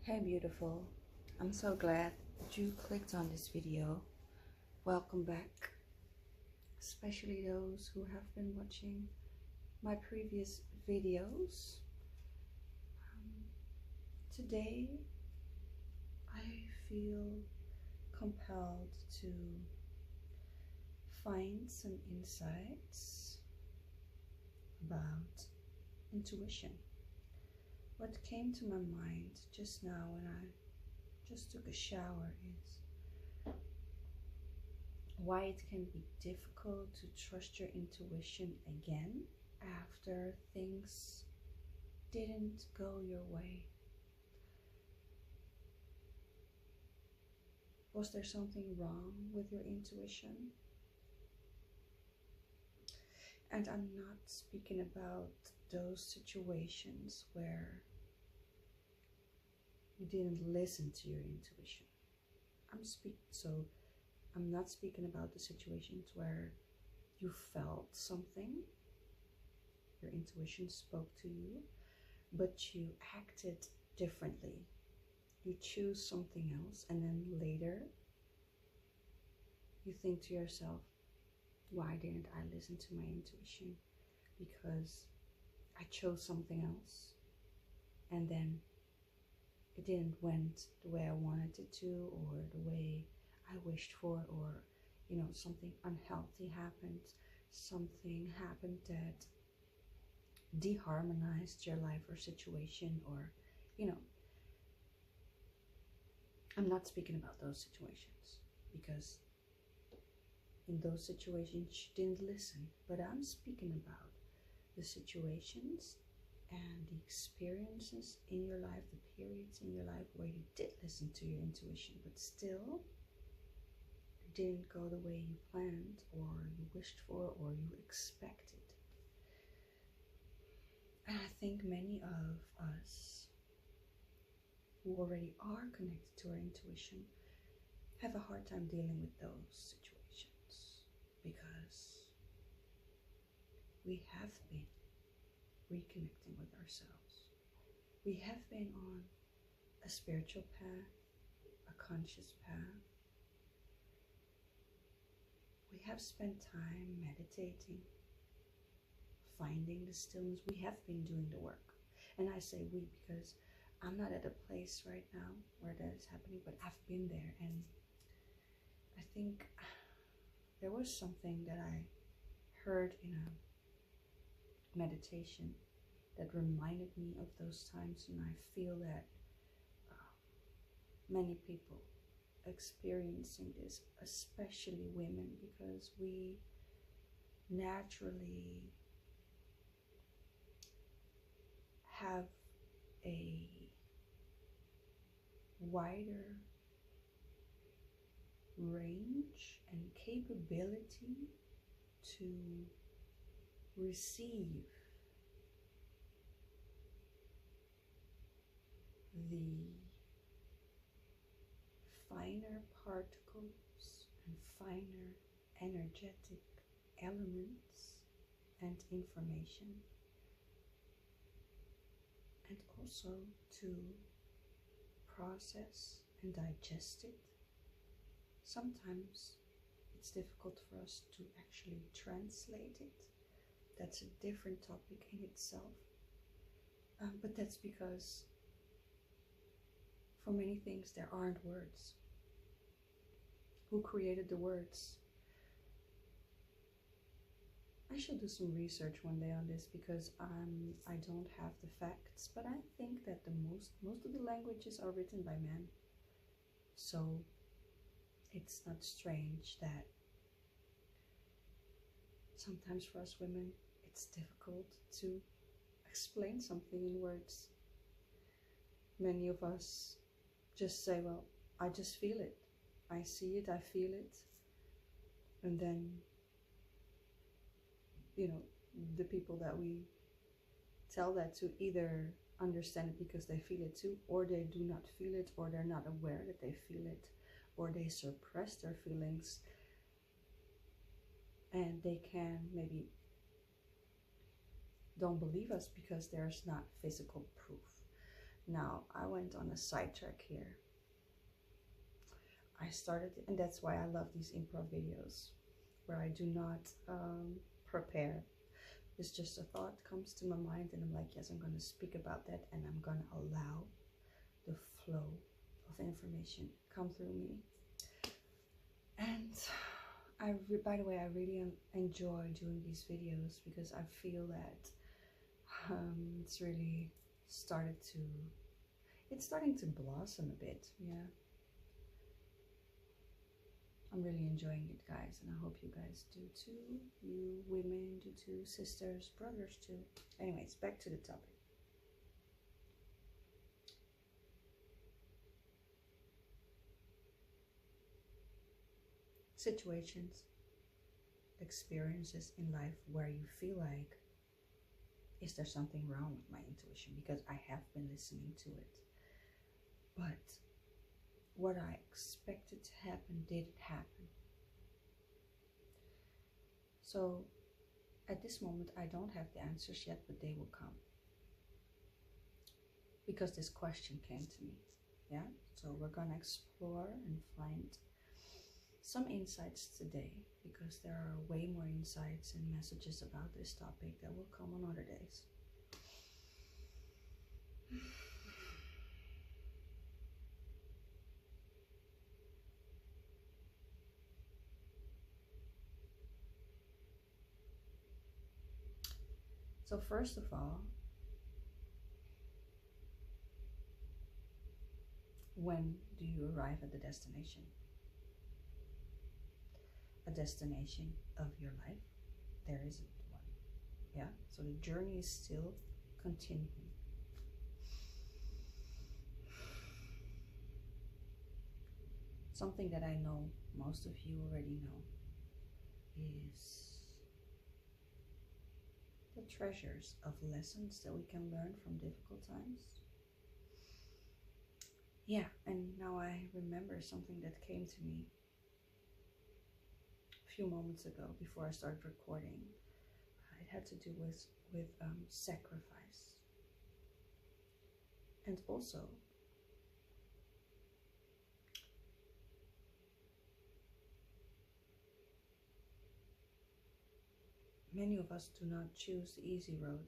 Hey beautiful, I'm so glad that you clicked on this video. Welcome back, especially those who have been watching my previous videos. Today I feel compelled to find some insights about intuition. What came to my mind just now when I just took a shower is why it can be difficult to trust your intuition again after things didn't go your way. Was there something wrong with your intuition? And I'm not speaking about those situations where you didn't listen to your intuition. I'm not speaking about the situations where you felt something, your intuition spoke to you, but you acted differently. You choose something else, and then later you think to yourself, why didn't I listen to my intuition? Because I chose something else, and then it didn't went the way I wanted it to, or the way I wished for, or something unhealthy happened, something happened that deharmonized your life or situation, or I'm not speaking about those situations, because in those situations you didn't listen, but I'm speaking about the situations and the experiences in your life, the periods in your life where you did listen to your intuition, but still it didn't go the way you planned, or you wished for, or you expected. And I think many of us who already are connected to our intuition have a hard time dealing with those situations, because we have been reconnecting with ourselves. We have been on a spiritual path, a conscious path. We have spent time meditating, finding the stillness. We have been doing the work. And I say we because I'm not at a place right now where that is happening, but I've been there. And I think there was something that I heard in a meditation that reminded me of those times, and I feel that many people experiencing this, especially women, because we naturally have a wider range and capability to receive the finer particles and finer energetic elements and information, and also to process and digest it. Sometimes it's difficult for us to actually translate it. That's a different topic in itself. But that's because for many things there aren't words. Who created the words? I should do some research one day on this, because I don't have the facts, but I think that most of the languages are written by men. So it's not strange that sometimes for us women it's difficult to explain something in words. Many of us just say, well, I just feel it. I see it, I feel it. And then, the people that we tell that to either understand it because they feel it too, or they do not feel it, or they're not aware that they feel it, or they suppress their feelings, and they can maybe don't believe us because there's not physical proof. Now, I went on a sidetrack here. I started, and that's why I love these improv videos, where I do not prepare. It's just a thought comes to my mind, and I'm like, yes, I'm going to speak about that, and I'm going to allow the flow of information come through me. And by the way, I really enjoy doing these videos because I feel that it's really it's starting to blossom a bit. Yeah, I'm really enjoying it, guys, and I hope you guys do too. You women do too, sisters, brothers too. Anyways, back to the topic. Situations, experiences in life where you feel like, is there something wrong with my intuition? Because I have been listening to it, but what I expected to happen didn't happen. So at this moment, I don't have the answers yet, but they will come. Because this question came to me. Yeah, so we're gonna explore and find some insights today, because there are way more insights and messages about this topic that will come on other days. So first of all, when do you arrive at the destination? A destination of your life? There isn't one. Yeah, so the journey is still continuing. Something that I know most of you already know is the treasures of lessons that we can learn from difficult times. Yeah, and now I remember something that came to me a few moments ago before I started recording. It had to do with sacrifice, and also many of us do not choose the easy road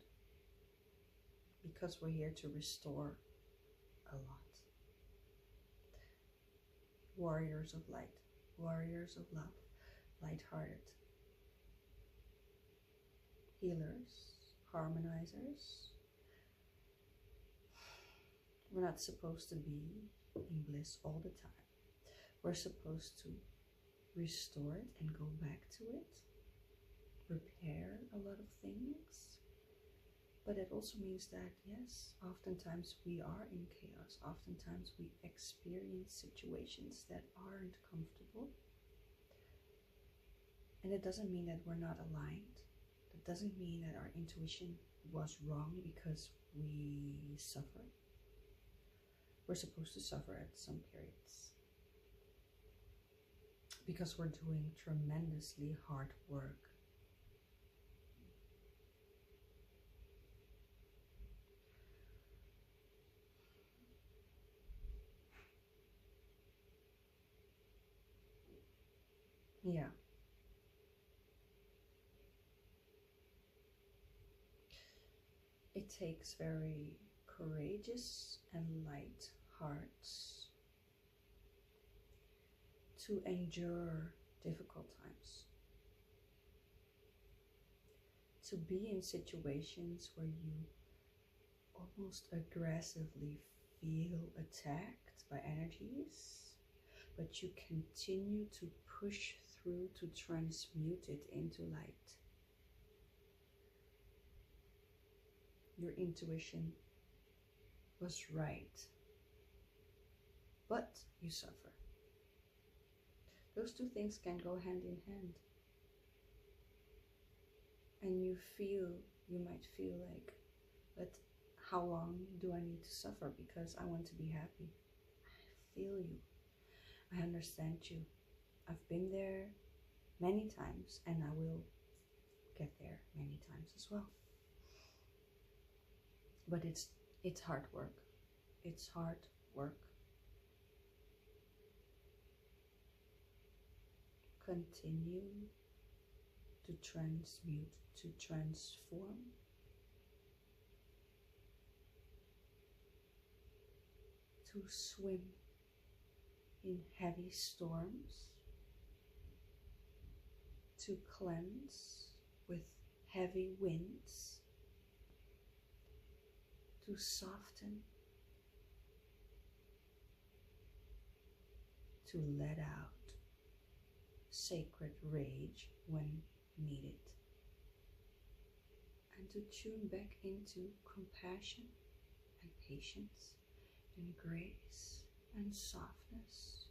because we're here to restore a lot. Warriors of light, warriors of love, light-hearted, healers, harmonizers. We're not supposed to be in bliss all the time. We're supposed to restore it and go back to it, repair a lot of things. But it also means that, yes, oftentimes we are in chaos. Oftentimes we experience situations that aren't comfortable. And it doesn't mean that we're not aligned. It doesn't mean that our intuition was wrong because we suffer. We're supposed to suffer at some periods because we're doing tremendously hard work. Yeah. It takes very courageous and light hearts to endure difficult times. To be in situations where you almost aggressively feel attacked by energies, but you continue to push through to transmute it into light. Your intuition was right, but you suffer. Those two things can go hand in hand. And you might feel like, but how long do I need to suffer because I want to be happy? I feel you. I understand you. I've been there many times, and I will get there many times as well. But it's hard work. It's hard work. Continue to transmute, to transform, to swim in heavy storms, to cleanse with heavy winds, to soften, to let out sacred rage when needed, and to tune back into compassion and patience and grace and softness.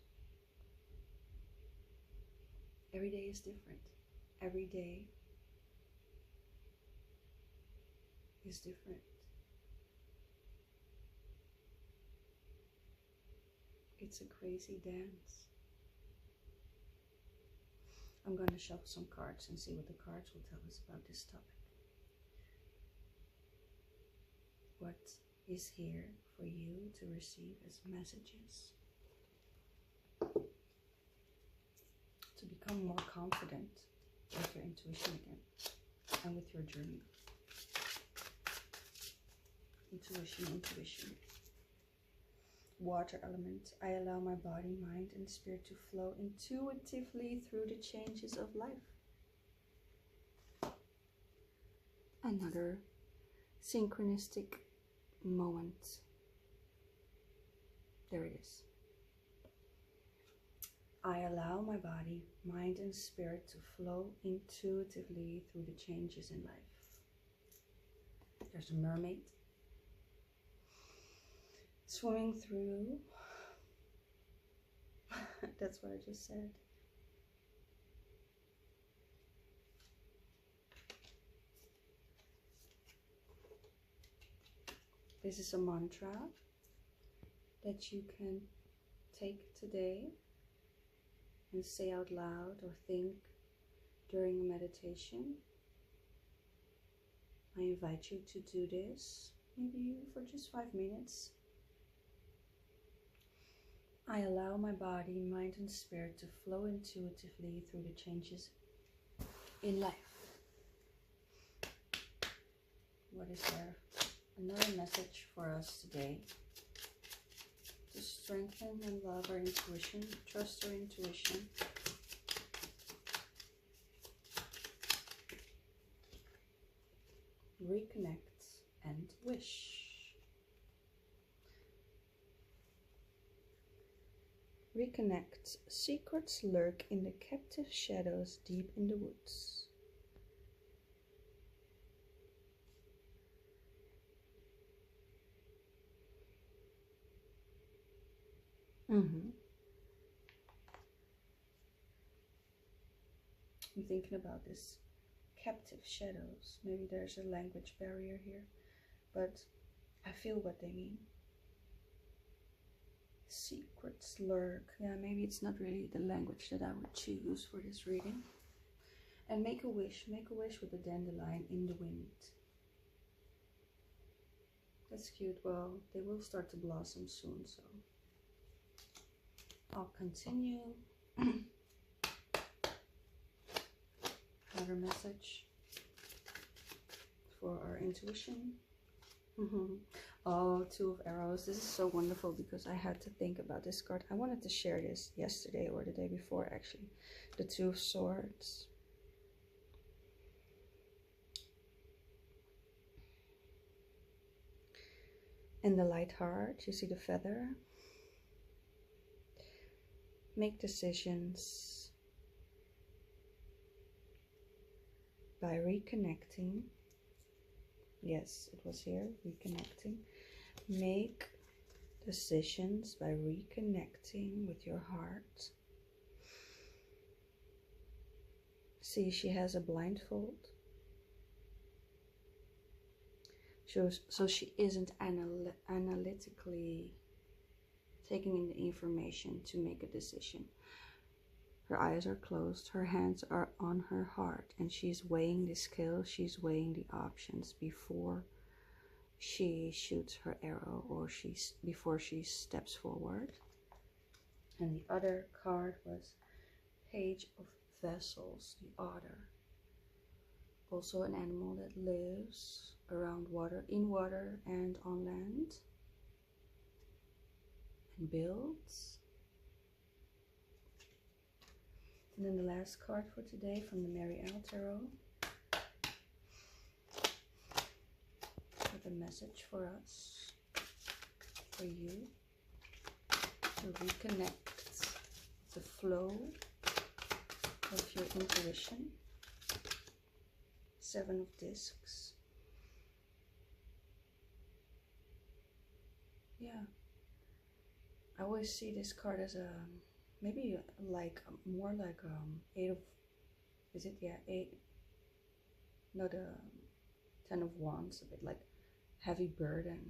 Every day is different. Every day is different. It's a crazy dance. I'm going to shuffle some cards and see what the cards will tell us about this topic. What is here for you to receive as messages? To become more confident with your intuition again and with your journey. Intuition. Water element. I allow my body, mind, and spirit to flow intuitively through the changes of life. Another synchronistic moment. There it is. I allow my body, mind, and spirit to flow intuitively through the changes in life. There's a mermaid swimming through. That's what I just said. This is a mantra that you can take today and say out loud or think during a meditation. I invite you to do this, maybe for just 5 minutes. I allow my body, mind, and spirit to flow intuitively through the changes in life. What is there? Another message for us today. To strengthen and love our intuition, trust our intuition. Reconnect and wish. Reconnect. Secrets lurk in the captive shadows deep in the woods. I'm thinking about this. Captive shadows. Maybe there's a language barrier here, but I feel what they mean. Secrets lurk. Yeah, maybe it's not really the language that I would choose for this reading. And make a wish with a dandelion in the wind. That's cute. Well, they will start to blossom soon, so I'll continue. Another message for our intuition. Oh, Two of Arrows. This is so wonderful because I had to think about this card. I wanted to share this yesterday or the day before, actually. The Two of Swords. And the Light Heart. You see the feather. Make decisions by reconnecting. Yes, it was here, reconnecting. Make decisions by reconnecting with your heart. See, she has a blindfold. So she isn't analytically taking in the information to make a decision. Her eyes are closed, her hands are on her heart, and she's weighing the scale, she's weighing the options before she shoots her arrow, or before she steps forward. And the other card was Page of Vessels, the otter. Also an animal that lives around water, in water and on land, and builds. And then the last card for today from the Mary L. Tarot, with a message for us, for you, to reconnect the flow of your intuition. 7 of Discs. Yeah, I always see this card as a maybe like more like 8 of, is it? Yeah, 8. No, the 10 of Wands, a bit like heavy burden.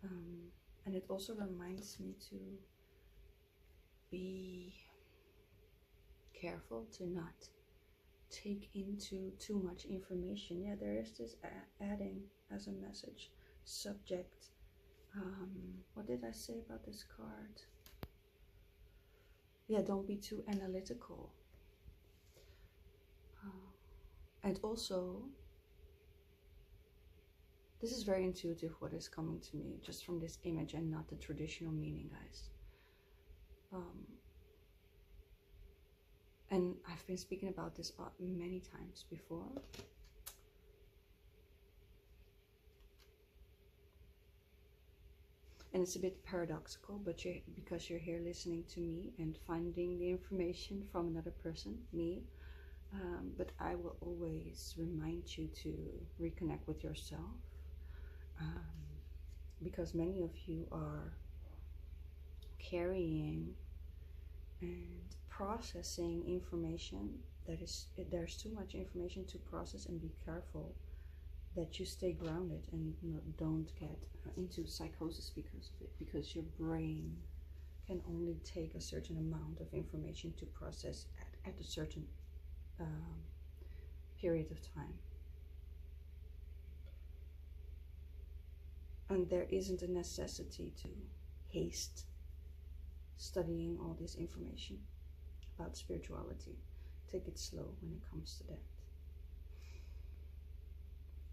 And it also reminds me to be careful to not take into too much information. Yeah, there is this adding as a message, subject. What did I say about this card? Yeah, don't be too analytical. And also, this is very intuitive what is coming to me just from this image and not the traditional meaning, guys. And I've been speaking about this many times before. And it's a bit paradoxical, but because you're here listening to me and finding the information from another person, me, but I will always remind you to reconnect with yourself, because many of you are carrying and processing information that is, there's too much information to process, and be careful that you stay grounded and don't get into psychosis because of it, because your brain can only take a certain amount of information to process at a certain period of time. And there isn't a necessity to haste studying all this information about spirituality. Take it slow when it comes to that,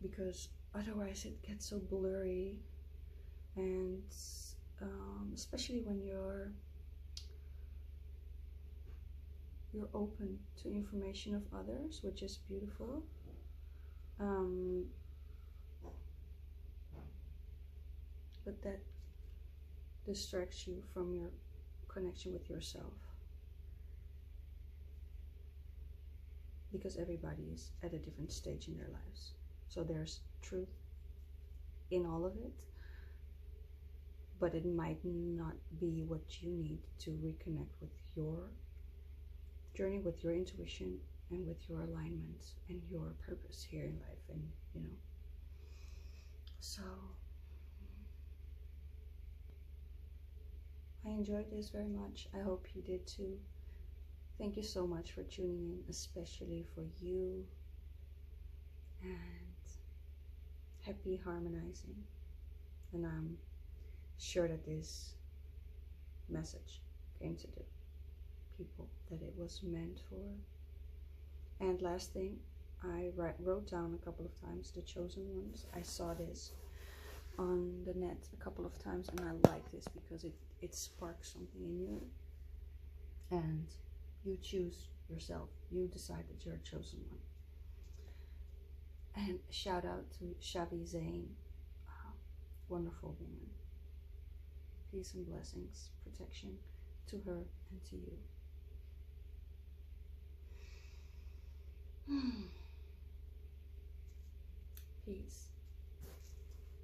because otherwise it gets so blurry, and especially when you're open to information of others, which is beautiful. But that distracts you from your connection with yourself, because everybody is at a different stage in their lives. So there's truth in all of it, but it might not be what you need to reconnect with your journey, with your intuition, and with your alignment and your purpose here in life. And so I enjoyed this very much. I hope you did too. Thank you so much for tuning in, especially for you, and happy harmonizing. And I'm sure that this message came to the people that it was meant for. And last thing, I wrote down a couple of times the chosen ones. I saw this on the net a couple of times, and I like this because it sparks something in you, and you choose yourself. You decide that you're a chosen one. And shout out to Shavi Zane, wonderful woman. Peace and blessings, protection to her and to you. Peace.